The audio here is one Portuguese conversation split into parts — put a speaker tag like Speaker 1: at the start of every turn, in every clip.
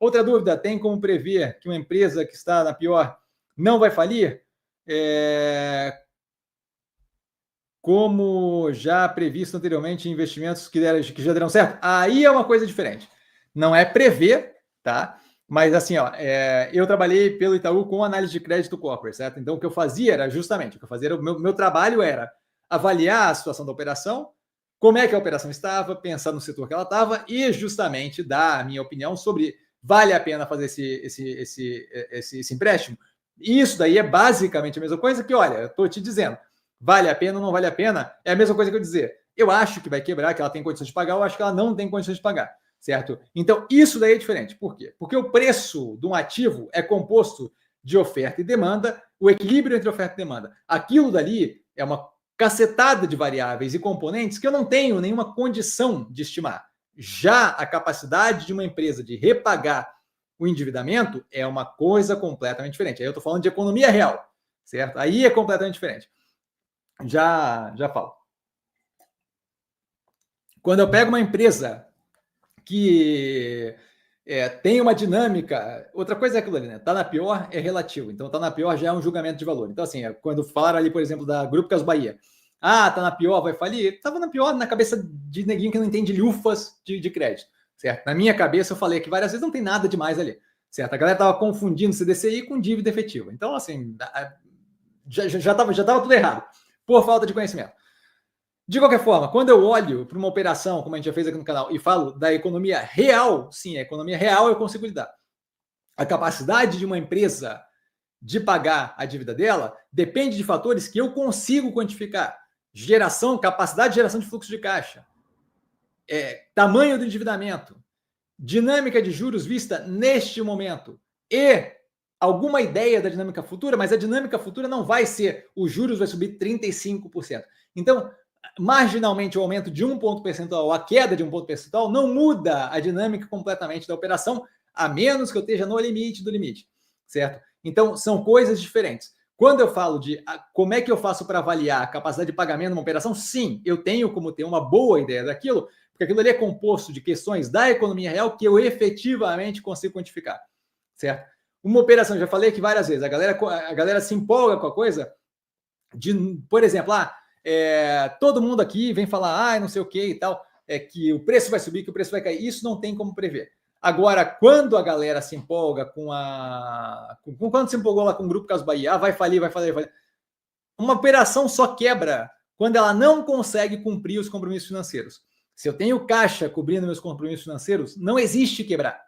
Speaker 1: Outra dúvida, tem como prever que uma empresa que está na pior não vai falir? Como já previsto anteriormente, investimentos que já deram certo? Aí é uma coisa diferente. Não é prever, tá? Mas assim, ó, eu trabalhei pelo Itaú com análise de crédito corporate, certo? Então o que eu fazia era justamente, o que eu fazia, o meu trabalho era avaliar a situação da operação, como é que a operação estava, pensar no setor que ela estava e justamente dar a minha opinião sobre vale a pena fazer esse empréstimo. Isso daí é basicamente a mesma coisa que, olha, eu estou te dizendo, vale a pena ou não vale a pena, é a mesma coisa que eu dizer, eu acho que vai quebrar, que ela tem condições de pagar, eu acho que ela não tem condições de pagar, certo? Então, isso daí é diferente. Por quê? Porque o preço de um ativo é composto de oferta e demanda, o equilíbrio entre oferta e demanda. Aquilo dali é uma cacetada de variáveis e componentes que eu não tenho nenhuma condição de estimar. Já a capacidade de uma empresa de repagar o endividamento é uma coisa completamente diferente. Aí eu estou falando de economia real, certo? Aí é completamente diferente. Já falo. Quando eu pego uma empresa que tem uma dinâmica, outra coisa é aquilo ali, né? Tá na pior é relativo. Então, tá na pior já é um julgamento de valor. Então, assim, quando falaram ali, por exemplo, da Grupo Casas Bahia, tá na pior, vai falir. Tava na pior na cabeça de neguinho que não entende lufas de crédito, certo? Na minha cabeça, eu falei que várias vezes não tem nada demais ali, certo? A galera tava confundindo CDCI com dívida efetiva. Então, assim, já tava tudo errado, por falta de conhecimento. De qualquer forma, quando eu olho para uma operação, como a gente já fez aqui no canal, e falo da economia real, sim, a economia real eu consigo lidar. A capacidade de uma empresa de pagar a dívida dela depende de fatores que eu consigo quantificar. Capacidade de geração de fluxo de caixa, tamanho do endividamento, dinâmica de juros vista neste momento e alguma ideia da dinâmica futura, mas a dinâmica futura não vai ser os juros vai subir 35%. Então, marginalmente o aumento de 1 ponto percentual, a queda de 1 ponto percentual, não muda a dinâmica completamente da operação, a menos que eu esteja no limite do limite, certo? Então, são coisas diferentes. Quando eu falo de como é que eu faço para avaliar a capacidade de pagamento de uma operação, sim, eu tenho como ter uma boa ideia daquilo, porque aquilo ali é composto de questões da economia real que eu efetivamente consigo quantificar, certo? Uma operação, já falei aqui várias vezes, a galera se empolga com a coisa de, por exemplo, todo mundo aqui vem falar, não sei o que e tal, que o preço vai subir, que o preço vai cair. Isso não tem como prever. Agora, quando a galera se empolga quando se empolgou lá com o Grupo Casas Bahia, vai falir. Uma operação só quebra quando ela não consegue cumprir os compromissos financeiros. Se eu tenho caixa cobrindo meus compromissos financeiros, não existe quebrar,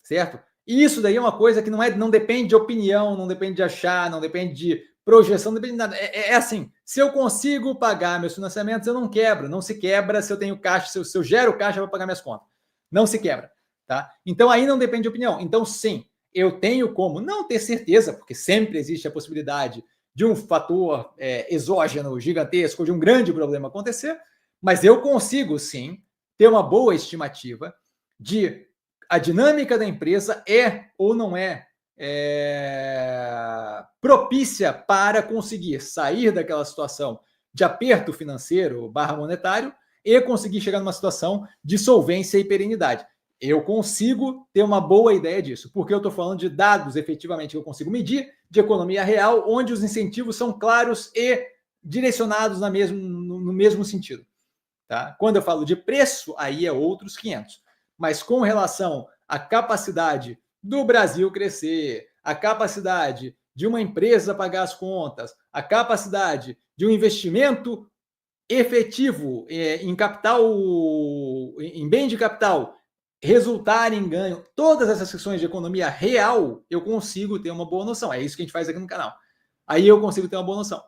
Speaker 1: certo? E isso daí é uma coisa que não depende de opinião, não depende de achar, não depende de projeção, não depende de nada. É assim, se eu consigo pagar meus financiamentos, eu não quebro. Não se quebra se eu tenho caixa, se eu gero caixa para pagar minhas contas. Não se quebra, tá? Então aí não depende de opinião. Então sim, eu tenho como não ter certeza, porque sempre existe a possibilidade de um fator exógeno gigantesco, de um grande problema acontecer, mas eu consigo sim ter uma boa estimativa de a dinâmica da empresa ou não propícia para conseguir sair daquela situação de aperto financeiro / monetário e conseguir chegar numa situação de solvência e perenidade. Eu consigo ter uma boa ideia disso, porque eu estou falando de dados efetivamente que eu consigo medir, de economia real, onde os incentivos são claros e direcionados no mesmo sentido. Tá? Quando eu falo de preço, aí é outros 500. Mas com relação à capacidade do Brasil crescer, a capacidade de uma empresa pagar as contas, a capacidade de um investimento efetivo em capital, em bem de capital, resultar em ganho, todas essas questões de economia real, eu consigo ter uma boa noção. É isso que a gente faz aqui no canal. Aí eu consigo ter uma boa noção,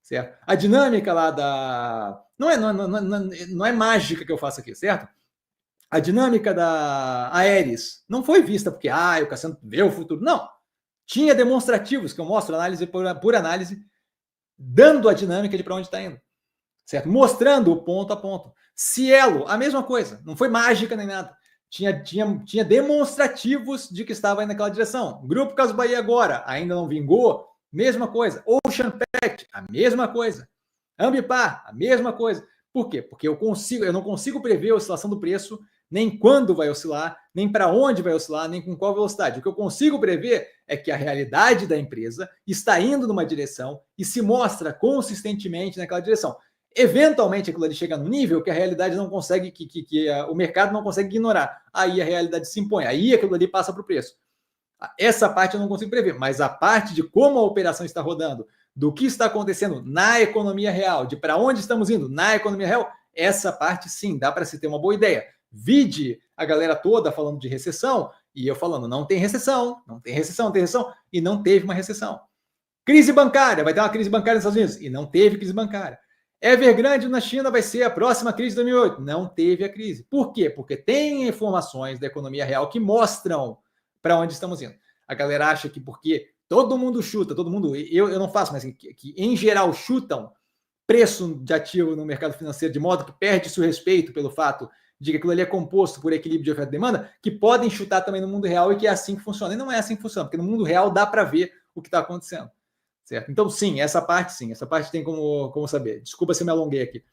Speaker 1: certo? A dinâmica lá da... Não é mágica que eu faço aqui, certo? A dinâmica da Aeres não foi vista porque, o Cassiano vê o futuro. Não. Tinha demonstrativos que eu mostro análise por análise, dando a dinâmica de para onde está indo, certo? Mostrando o ponto a ponto. Cielo, a mesma coisa. Não foi mágica nem nada. Tinha demonstrativos de que estava indo naquela direção. Grupo Casas Bahia agora, ainda não vingou, mesma coisa. Ocean Pact, a mesma coisa. Ambipar, a mesma coisa. Por quê? Porque eu não consigo prever a oscilação do preço nem quando vai oscilar, nem para onde vai oscilar, nem com qual velocidade. O que eu consigo prever é que a realidade da empresa está indo numa direção e se mostra consistentemente naquela direção. Eventualmente aquilo ali chega no nível que a realidade não consegue, que o mercado não consegue ignorar. Aí a realidade se impõe, aí aquilo ali passa para o preço. Essa parte eu não consigo prever, mas a parte de como a operação está rodando, do que está acontecendo na economia real, de para onde estamos indo na economia real, essa parte sim, dá para se ter uma boa ideia. Vide a galera toda falando de recessão, e eu falando, não tem recessão, não tem recessão, não tem recessão, e não teve uma recessão. Crise bancária, vai ter uma crise bancária nos Estados Unidos, e não teve crise bancária. Evergrande na China vai ser a próxima crise de 2008, não teve a crise. Por quê? Porque tem informações da economia real que mostram para onde estamos indo. A galera acha que porque todo mundo chuta, todo mundo, eu não faço, mas que em geral chutam preço de ativo no mercado financeiro de modo que perde-se o respeito pelo fato de que aquilo ali é composto por equilíbrio de oferta e demanda, que podem chutar também no mundo real e que é assim que funciona. E não é assim que funciona, porque no mundo real dá para ver o que está acontecendo. Certo? Então, sim, essa parte tem como saber. Desculpa se eu me alonguei aqui.